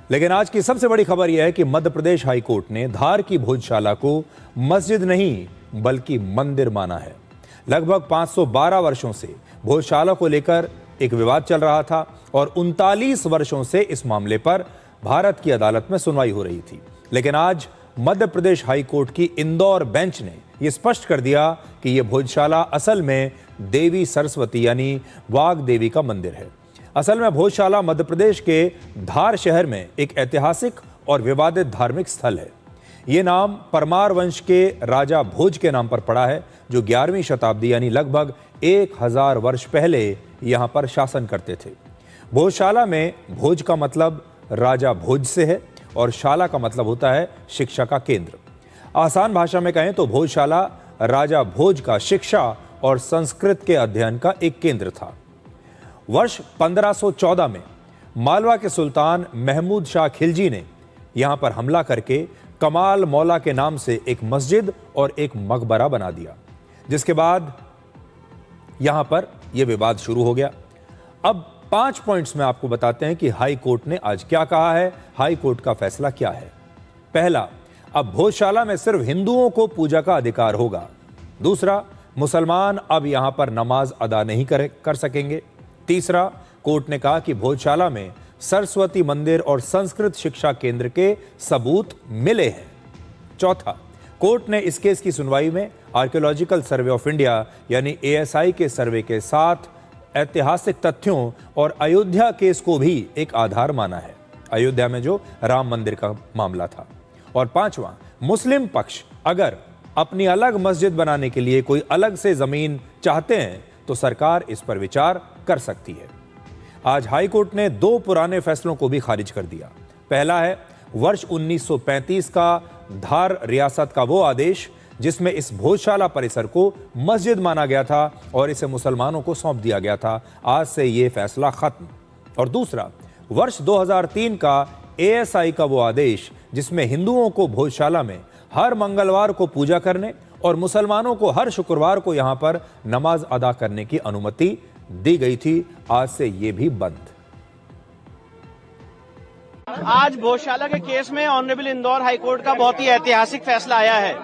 लेकिन आज की सबसे बड़ी खबर यह है कि मध्य प्रदेश हाई कोर्ट ने धार की भोजशाला को मस्जिद नहीं बल्कि मंदिर माना है। लगभग 512 वर्षों से भोजशाला को लेकर एक विवाद चल रहा था और 39 वर्षों से इस मामले पर भारत की अदालत में सुनवाई हो रही थी। लेकिन आज मध्य प्रदेश हाई कोर्ट की इंदौर बेंच ने यह स्पष्ट कर दिया कि यह भोजशाला असल में देवी सरस्वती यानी वाग देवी का मंदिर है। असल में भोजशाला मध्य प्रदेश के धार शहर में एक ऐतिहासिक और विवादित धार्मिक स्थल है। ये नाम परमार वंश के राजा भोज के नाम पर पड़ा है, जो 11वीं शताब्दी यानी लगभग 1000 वर्ष पहले यहाँ पर शासन करते थे। भोजशाला में भोज का मतलब राजा भोज से है और शाला का मतलब होता है शिक्षा का केंद्र। आसान भाषा में कहें तो भोजशाला राजा भोज का शिक्षा और संस्कृत के अध्ययन का एक केंद्र था। वर्ष 1514 में मालवा के सुल्तान महमूद शाह खिलजी ने यहां पर हमला करके कमाल मौला के नाम से एक मस्जिद और एक मकबरा बना दिया, जिसके बाद यहां पर यह विवाद शुरू हो गया। अब 5 पॉइंट्स में आपको बताते हैं कि हाई कोर्ट ने आज क्या कहा है, हाई कोर्ट का फैसला क्या है। पहला, अब भोजशाला में सिर्फ हिंदुओं को पूजा का अधिकार होगा। दूसरा, मुसलमान अब यहां पर नमाज अदा नहीं कर सकेंगे। तीसरा, कोर्ट ने कहा कि भोजशाला में सरस्वती मंदिर और संस्कृत शिक्षा केंद्र के सबूत मिले हैं। चौथा, कोर्ट ने इस केस की सुनवाई में आर्कियोलॉजिकल सर्वे ऑफ इंडिया यानी ASI के सर्वे के साथ ऐतिहासिक तथ्यों और अयोध्या केस को भी एक आधार माना है, अयोध्या में जो राम मंदिर का मामला था। और पांचवां, मुस्लिम पक्ष अगर अपनी अलग मस्जिद बनाने के लिए कोई अलग से जमीन चाहते हैं तो सरकार इस पर विचार कर सकती है। आज हाई कोर्ट ने 2 पुराने फैसलों को भी खारिज कर दिया। पहला है वर्ष 1935 का धार रियासत का वो आदेश जिसमें इस भोजशाला परिसर को मस्जिद माना गया था और इसे मुसलमानों को सौंप दिया गया था। आज से ये फैसला खत्म। और दूसरा, वर्ष 2003 का ASI का वो आदेश जिसमें हिंदुओं को भोजशाला में हर मंगलवार को पूजा करने और मुसलमानों को हर शुक्रवार को यहां पर नमाज अदा करने की अनुमति दी गई थी, आज से ये भी बंद। आज भोजशाला के केस में ऑनरेबल इंदौर हाई कोर्ट का बहुत ही ऐतिहासिक फैसला आया है,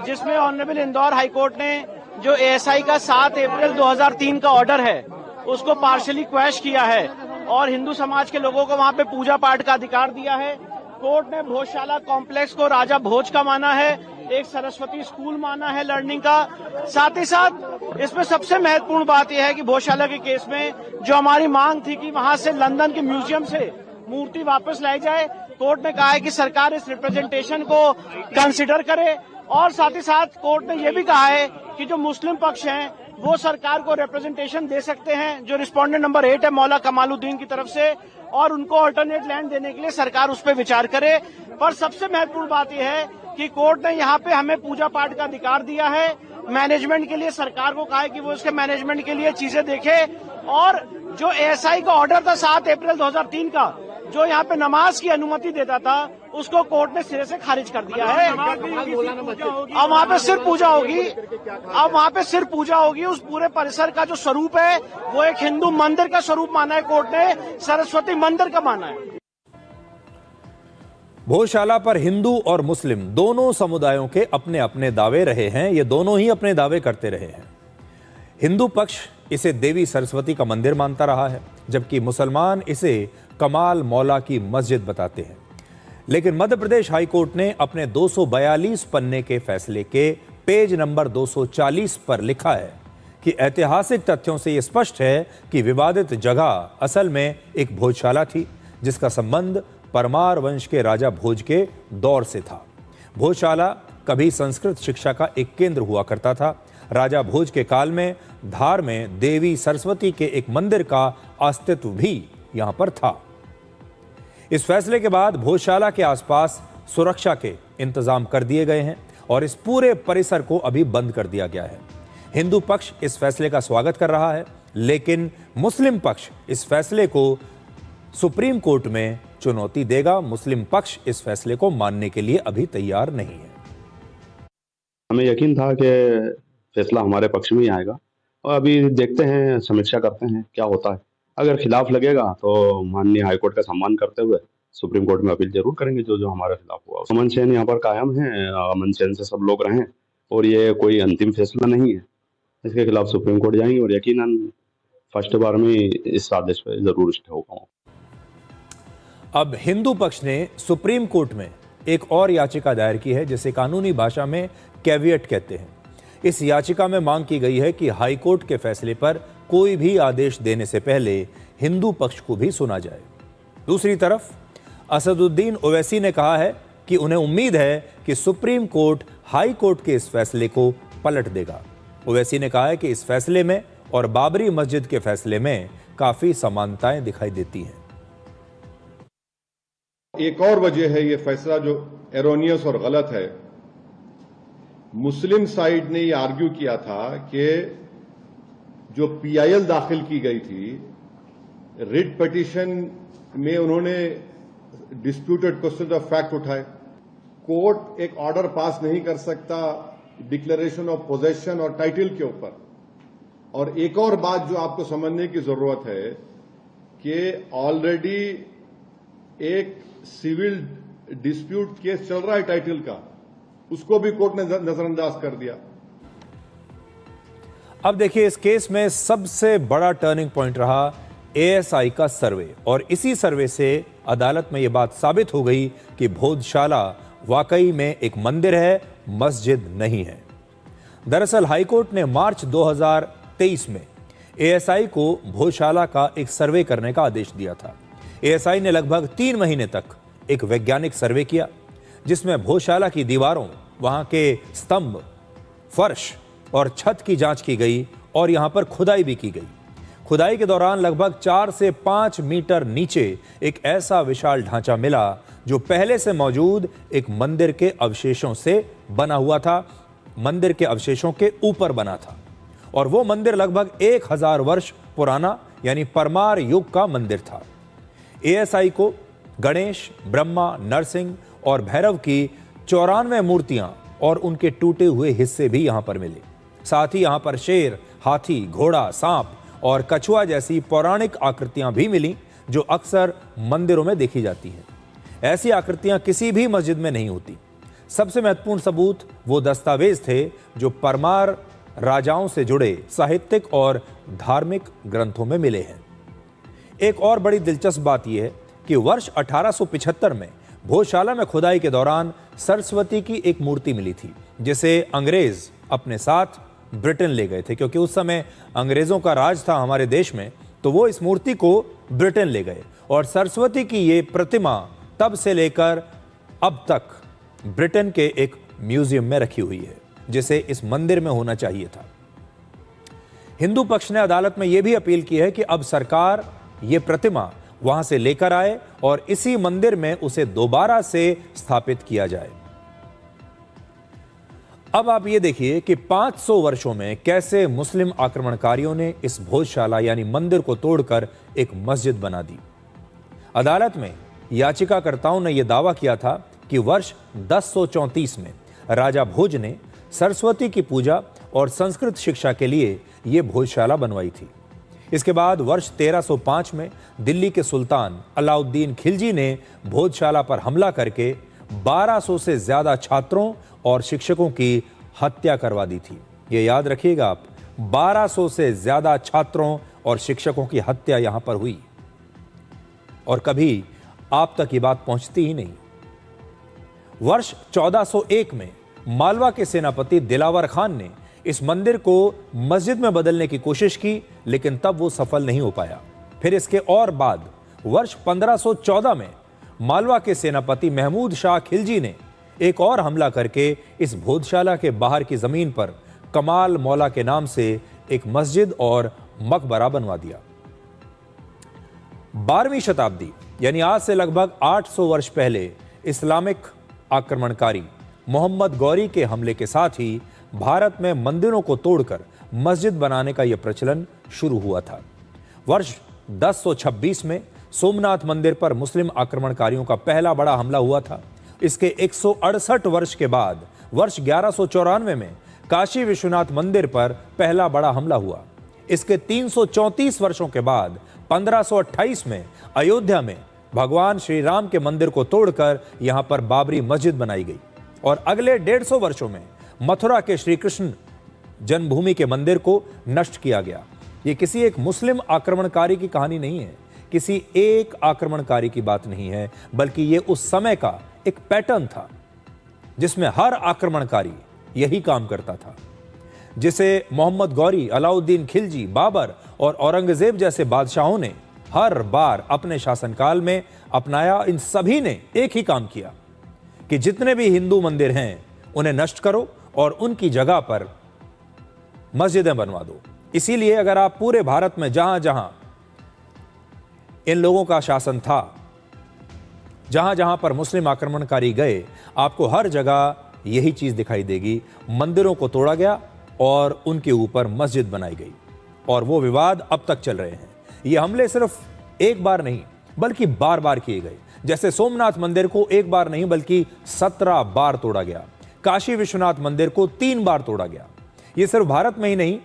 जिसमें ऑनरेबल इंदौर हाई कोर्ट ने जो ASI का 7 अप्रैल 2003 का ऑर्डर है उसको पार्शली क्वैश किया है और हिंदू समाज के लोगों को वहां पे पूजा पाठ का अधिकार दिया है। कोर्ट ने भोजशाला कॉम्प्लेक्स को राजा भोज का माना है, एक सरस्वती स्कूल माना है लर्निंग का। साथ ही साथ इसमें सबसे महत्वपूर्ण बात यह है कि भोजशाला के केस में जो हमारी मांग थी कि वहां से लंदन के म्यूजियम से मूर्ति वापस लाई जाए, कोर्ट ने कहा है कि सरकार इस रिप्रेजेंटेशन को कंसिडर करे। और साथ ही साथ कोर्ट ने यह भी कहा है कि जो मुस्लिम पक्ष हैं वो सरकार को रिप्रेजेंटेशन दे सकते हैं, जो रिस्पोंडेंट नंबर 8 है मौला कमालुद्दीन की तरफ से, और उनको अल्टरनेट लैंड देने के लिए सरकार उस पर विचार करे। पर सबसे महत्वपूर्ण बात यह है कि कोर्ट ने यहाँ पे हमें पूजा पाठ का अधिकार दिया है। मैनेजमेंट के लिए सरकार को कहा है कि वो इसके मैनेजमेंट के लिए चीजें देखे। और जो ASI का ऑर्डर था 7 अप्रैल 2003 का, जो यहाँ पे नमाज की अनुमति देता था, उसको कोर्ट ने सिरे से खारिज कर दिया है। अब वहाँ पे सिर्फ पूजा होगी, अब वहाँ पे सिर्फ पूजा होगी। उस पूरे परिसर का जो स्वरूप है वो एक हिंदू मंदिर का स्वरूप माना है कोर्ट ने, सरस्वती मंदिर का माना है। भोजशाला पर हिंदू और मुस्लिम दोनों समुदायों के अपने अपने दावे रहे हैं, ये दोनों ही अपने दावे करते रहे हैं। हिंदू पक्ष इसे देवी सरस्वती का मंदिर मानता रहा है, जबकि मुसलमान इसे कमाल मौला की मस्जिद बताते हैं। लेकिन मध्य प्रदेश हाई कोर्ट ने अपने 242 पन्ने के फैसले के पेज नंबर 240 पर लिखा है कि ऐतिहासिक तथ्यों से यह स्पष्ट है कि विवादित जगह असल में एक भोजशाला थी, जिसका संबंध परमार वंश के राजा भोज के दौर से था। भोजशाला कभी संस्कृत शिक्षा का एक केंद्र हुआ करता था। राजा भोज के काल में धार में देवी सरस्वती के एक मंदिर का अस्तित्व भी यहां पर था। इस फैसले के बाद भोजशाला के आसपास सुरक्षा के इंतजाम कर दिए गए हैं और इस पूरे परिसर को अभी बंद कर दिया गया है। हिंदू पक्ष इस फैसले का स्वागत कर रहा है, लेकिन मुस्लिम पक्ष इस फैसले को सुप्रीम कोर्ट में चुनौती देगा। मुस्लिम पक्ष इस फैसले को मानने के लिए अभी तैयार नहीं है। हमें यकीन था कि फैसला हमारे पक्ष में ही आएगा और अभी देखते हैं, समीक्षा करते हैं क्या होता है। अगर खिलाफ लगेगा तो माननीय हाईकोर्ट का सम्मान करते हुए सुप्रीम कोर्ट में अपील जरूर करेंगे जो जो हमारे खिलाफ हुआ। अमन चैन यहाँ पर कायम है, अमन चैन से सब लोग रहें, और ये कोई अंतिम फैसला नहीं है। इसके खिलाफ सुप्रीम कोर्ट जाएंगे और यकीनन फर्स्ट बार में इस आदेश पर जरूर स्टे होगा। अब हिंदू पक्ष ने सुप्रीम कोर्ट में एक और याचिका दायर की है, जिसे कानूनी भाषा में कैविएट कहते हैं। इस याचिका में मांग की गई है कि हाई कोर्ट के फैसले पर कोई भी आदेश देने से पहले हिंदू पक्ष को भी सुना जाए। दूसरी तरफ असदुद्दीन ओवैसी ने कहा है कि उन्हें उम्मीद है कि सुप्रीम कोर्ट हाई कोर्ट के इस फैसले को पलट देगा। ओवैसी ने कहा है कि इस फैसले में और बाबरी मस्जिद के फैसले में काफी समानताएं दिखाई देती हैं। एक और वजह है ये फैसला जो एरोनियस और गलत है। मुस्लिम साइड ने ये आर्ग्यू किया था कि जो पीआईएल दाखिल की गई थी, रिट पिटीशन में उन्होंने डिस्प्यूटेड क्वेश्चन ऑफ फैक्ट उठाए। कोर्ट एक ऑर्डर पास नहीं कर सकता डिक्लेरेशन ऑफ पोजेशन और टाइटल के ऊपर। और एक और बात जो आपको समझने की जरूरत है कि ऑलरेडी एक सिविल डिस्प्यूट केस चल रहा है टाइटल का, उसको भी कोर्ट ने नजरअंदाज कर दिया। अब देखिए, इस केस में सबसे बड़ा टर्निंग पॉइंट रहा एएसआई का सर्वे, और इसी सर्वे से अदालत में यह बात साबित हो गई कि भोजशाला वाकई में एक मंदिर है, मस्जिद नहीं है। दरअसल हाईकोर्ट ने मार्च 2023 में एएसआई को भोजशाला का एक सर्वे करने का आदेश दिया था। एएसआई ने लगभग 3 महीने तक एक वैज्ञानिक सर्वे किया, जिसमें भोजशाला की दीवारों, वहां के स्तंभ, फर्श और छत की जांच की गई और यहां पर खुदाई भी की गई। खुदाई के दौरान लगभग 4 से 5 मीटर नीचे एक ऐसा विशाल ढांचा मिला जो पहले से मौजूद एक मंदिर के अवशेषों से बना हुआ था, मंदिर के अवशेषों के ऊपर बना था। और वो मंदिर लगभग 1000 वर्ष पुराना यानी परमार युग का मंदिर था। एएसआई को गणेश, ब्रह्मा, नरसिंह और भैरव की 94 मूर्तियां और उनके टूटे हुए हिस्से भी यहां पर मिले। साथ ही यहां पर शेर, हाथी, घोड़ा, सांप और कछुआ जैसी पौराणिक आकृतियां भी मिली, जो अक्सर मंदिरों में देखी जाती हैं। ऐसी आकृतियां किसी भी मस्जिद में नहीं होती। सबसे महत्वपूर्ण सबूत वो दस्तावेज थे जो परमार राजाओं से जुड़े साहित्यिक और धार्मिक ग्रंथों में मिले हैं। एक और बड़ी दिलचस्प बात यह है कि वर्ष 1875 में भोजशाला में खुदाई के दौरान सरस्वती की एक मूर्ति मिली थी, जिसे अंग्रेज अपने साथ ब्रिटेन ले गए थे। क्योंकि उस समय अंग्रेजों का राज था हमारे देश में, तो वो इस मूर्ति को ब्रिटेन ले गए और सरस्वती की ये प्रतिमा तब से लेकर अब तक ब्रिटेन के एक म्यूजियम में रखी हुई है, जिसे इस मंदिर में होना चाहिए था। हिंदू पक्ष ने अदालत में यह भी अपील की है कि अब सरकार ये प्रतिमा वहां से लेकर आए और इसी मंदिर में उसे दोबारा से स्थापित किया जाए। अब आप ये देखिए कि 500 वर्षों में कैसे मुस्लिम आक्रमणकारियों ने इस भोजशाला यानी मंदिर को तोड़कर एक मस्जिद बना दी। अदालत में याचिकाकर्ताओं ने यह दावा किया था कि वर्ष 1034 में राजा भोज ने सरस्वती की पूजा और संस्कृत शिक्षा के लिए यह भोजशाला बनवाई थी। इसके बाद वर्ष 1305 में दिल्ली के सुल्तान अलाउद्दीन खिलजी ने भोजशाला पर हमला करके 1200 से ज्यादा छात्रों और शिक्षकों की हत्या करवा दी थी। ये याद रखिएगा आप, 1200 से ज्यादा छात्रों और शिक्षकों की हत्या यहां पर हुई और कभी आप तक ये बात पहुंचती ही नहीं। वर्ष 1401 में मालवा के सेनापति दिलावर खान ने इस मंदिर को मस्जिद में बदलने की कोशिश की, लेकिन तब वो सफल नहीं हो पाया। फिर इसके और बाद वर्ष 1514 में मालवा के सेनापति महमूद शाह खिलजी ने एक और हमला करके इस भोजशाला के बाहर की जमीन पर कमाल मौला के नाम से एक मस्जिद और मकबरा बनवा दिया। 12वीं शताब्दी यानी आज से लगभग 800 वर्ष पहले इस्लामिक आक्रमणकारी मोहम्मद गौरी के हमले के साथ ही भारत में मंदिरों को तोड़कर मस्जिद बनाने का यह प्रचलन शुरू हुआ था। वर्ष 1026 में सोमनाथ मंदिर पर मुस्लिम आक्रमणकारियों का पहला बड़ा हमला हुआ था। इसके 168 वर्ष के बाद वर्ष 1194 में काशी विश्वनाथ मंदिर पर पहला बड़ा हमला हुआ। इसके 334 वर्षों के बाद 1528 में अयोध्या में भगवान श्री राम के मंदिर को तोड़कर यहां पर बाबरी मस्जिद बनाई गई और अगले 150 वर्षों में मथुरा के श्री कृष्ण जन्मभूमि के मंदिर को नष्ट किया गया। ये किसी एक मुस्लिम आक्रमणकारी की कहानी नहीं है, किसी एक आक्रमणकारी की बात नहीं है, बल्कि ये उस समय का एक पैटर्न था जिसमें हर आक्रमणकारी यही काम करता था, जिसे मोहम्मद गौरी, अलाउद्दीन खिलजी, बाबर और औरंगजेब जैसे बादशाहों ने हर बार अपने शासनकाल में अपनाया। इन सभी ने एक ही काम किया कि जितने भी हिंदू मंदिर हैं उन्हें नष्ट करो और उनकी जगह पर मस्जिदें बनवा दो। इसीलिए अगर आप पूरे भारत में जहां जहां इन लोगों का शासन था, जहां जहां पर मुस्लिम आक्रमणकारी गए, आपको हर जगह यही चीज दिखाई देगी। मंदिरों को तोड़ा गया और उनके ऊपर मस्जिद बनाई गई और वो विवाद अब तक चल रहे हैं। ये हमले सिर्फ एक बार नहीं बल्कि बार बार किए गए। जैसे सोमनाथ मंदिर को एक बार नहीं बल्कि 17 बार तोड़ा गया। काशी विश्वनाथ मंदिर को 3 बार तोड़ा गया। ये सिर्फ भारत में ही नहीं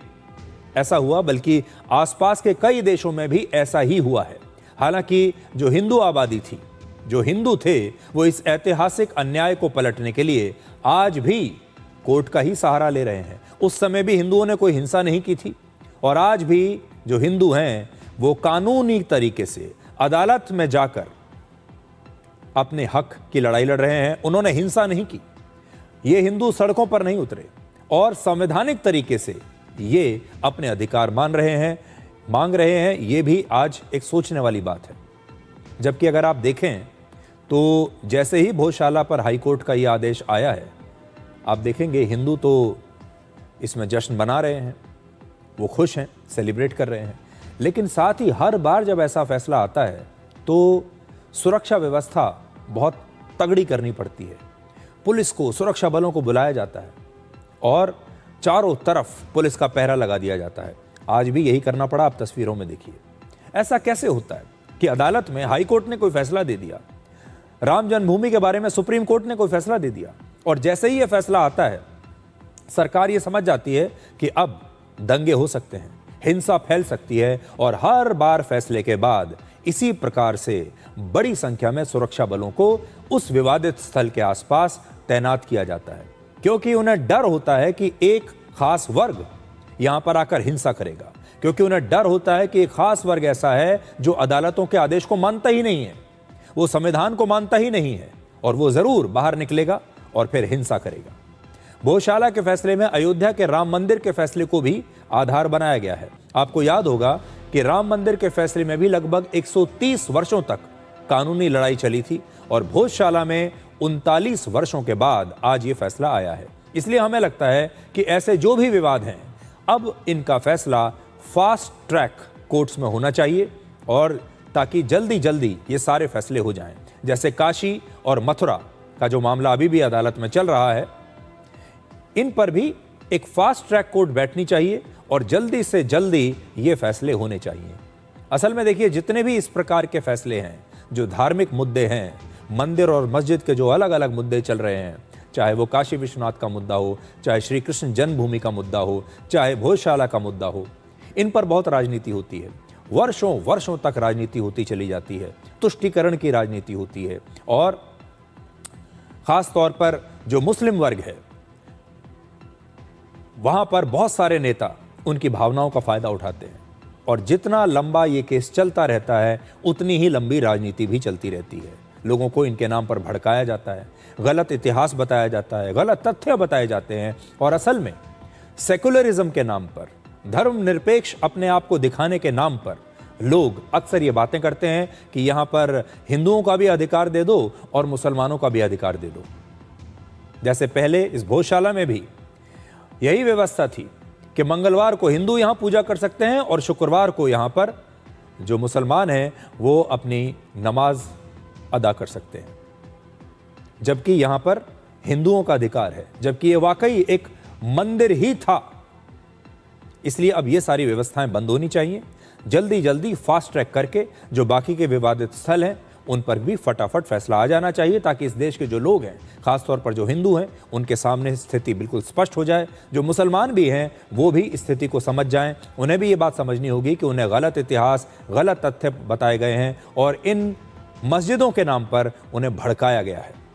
ऐसा हुआ बल्कि आसपास के कई देशों में भी ऐसा ही हुआ है। हालांकि जो हिंदू आबादी थी, जो हिंदू थे, वो इस ऐतिहासिक अन्याय को पलटने के लिए आज भी कोर्ट का ही सहारा ले रहे हैं। उस समय भी हिंदुओं ने कोई हिंसा नहीं की थी और आज भी जो हिंदू हैं वो कानूनी तरीके से अदालत में जाकर अपने हक की लड़ाई लड़ रहे हैं। उन्होंने हिंसा नहीं की। ये हिंदू सड़कों पर नहीं उतरे और संवैधानिक तरीके से ये अपने अधिकार मांग रहे हैं। ये भी आज एक सोचने वाली बात है। जबकि अगर आप देखें तो जैसे ही भोजशाला पर हाईकोर्ट का ये आदेश आया है, आप देखेंगे हिंदू तो इसमें जश्न मना रहे हैं, वो खुश हैं, सेलिब्रेट कर रहे हैं। लेकिन साथ ही हर बार जब ऐसा फैसला आता है तो सुरक्षा व्यवस्था बहुत तगड़ी करनी पड़ती है। पुलिस को, सुरक्षा बलों को बुलाया जाता है और चारों तरफ पुलिस का पहरा लगा दिया जाता है। आज भी यही करना पड़ा। आप तस्वीरों में देखिए। ऐसा कैसे होता है कि अदालत में हाई कोर्ट ने कोई फैसला दे दिया, राम जन्मभूमि के बारे में सुप्रीम कोर्ट ने कोई फैसला दे दिया और जैसे ही यह फैसला आता है सरकार ये समझ जाती है कि अब दंगे हो सकते हैं, हिंसा फैल सकती है और हर बार फैसले के बाद इसी प्रकार से बड़ी संख्या में सुरक्षा बलों को उस विवादित स्थल के आसपास तैनात किया जाता है, क्योंकि उन्हें डर होता है कि एक खास वर्ग यहां पर आकर हिंसा करेगा, क्योंकि उन्हें डर होता है कि एक खास वर्ग ऐसा है जो अदालतों के आदेश को मानता ही नहीं है, वो संविधान को मानता ही नहीं है और वो जरूर बाहर निकलेगा और फिर हिंसा करेगा। भोजशाला के फैसले में अयोध्या के राम मंदिर के फैसले को भी आधार बनाया गया है। आपको याद होगा कि राम मंदिर के फैसले में भी लगभग 130 वर्षों तक कानूनी लड़ाई चली थी और भोजशाला में 39 वर्षों के बाद आज ये फैसला आया है। इसलिए हमें लगता है कि ऐसे जो भी विवाद हैं, अब इनका फैसला फास्ट ट्रैक कोर्ट्स में होना चाहिए और ताकि जल्दी जल्दी ये सारे फैसले हो जाएं। जैसे काशी और मथुरा का जो मामला अभी भी अदालत में चल रहा है, इन पर भी एक फास्ट ट्रैक कोर्ट बैठनी चाहिए और जल्दी से जल्दी ये फैसले होने चाहिए। असल में देखिए, जितने भी इस प्रकार के फैसले हैं, जो धार्मिक मुद्दे हैं, मंदिर और मस्जिद के जो अलग अलग मुद्दे चल रहे हैं, चाहे वो काशी विश्वनाथ का मुद्दा हो, चाहे श्री कृष्ण जन्मभूमि का मुद्दा हो, चाहे भोजशाला का मुद्दा हो, इन पर बहुत राजनीति होती है। वर्षों वर्षों तक राजनीति होती चली जाती है, तुष्टीकरण की राजनीति होती है और खास तौर पर जो मुस्लिम वर्ग है वहां पर बहुत सारे नेता उनकी भावनाओं का फायदा उठाते हैं और जितना लंबा ये केस चलता रहता है उतनी ही लंबी राजनीति भी चलती रहती है। लोगों को इनके नाम पर भड़काया जाता है, गलत इतिहास बताया जाता है, गलत तथ्य बताए जाते हैं और असल में सेकुलरिज्म के नाम पर, धर्मनिरपेक्ष अपने आप को दिखाने के नाम पर लोग अक्सर ये बातें करते हैं कि यहां पर हिंदुओं का भी अधिकार दे दो और मुसलमानों का भी अधिकार दे दो। जैसे पहले इस भोजशाला में भी यही व्यवस्था थी कि मंगलवार को हिंदू यहां पूजा कर सकते हैं और शुक्रवार को यहां पर जो मुसलमान हैं वो अपनी नमाज अदा कर सकते हैं, जबकि यहां पर हिंदुओं का अधिकार है, जबकि ये वाकई एक मंदिर ही था। इसलिए अब ये सारी व्यवस्थाएं बंद होनी चाहिए। जल्दी जल्दी फास्ट ट्रैक करके जो बाकी के विवादित स्थल हैं उन पर भी फटाफट फैसला आ जाना चाहिए, ताकि इस देश के जो लोग हैं, खासतौर पर जो हिंदू हैं, उनके सामने स्थिति बिल्कुल स्पष्ट हो जाए। जो मुसलमान भी हैं वो भी स्थिति को समझ जाएं। उन्हें भी ये बात समझनी होगी कि उन्हें गलत इतिहास, गलत तथ्य बताए गए हैं और इन मस्जिदों के नाम पर उन्हें भड़काया गया है।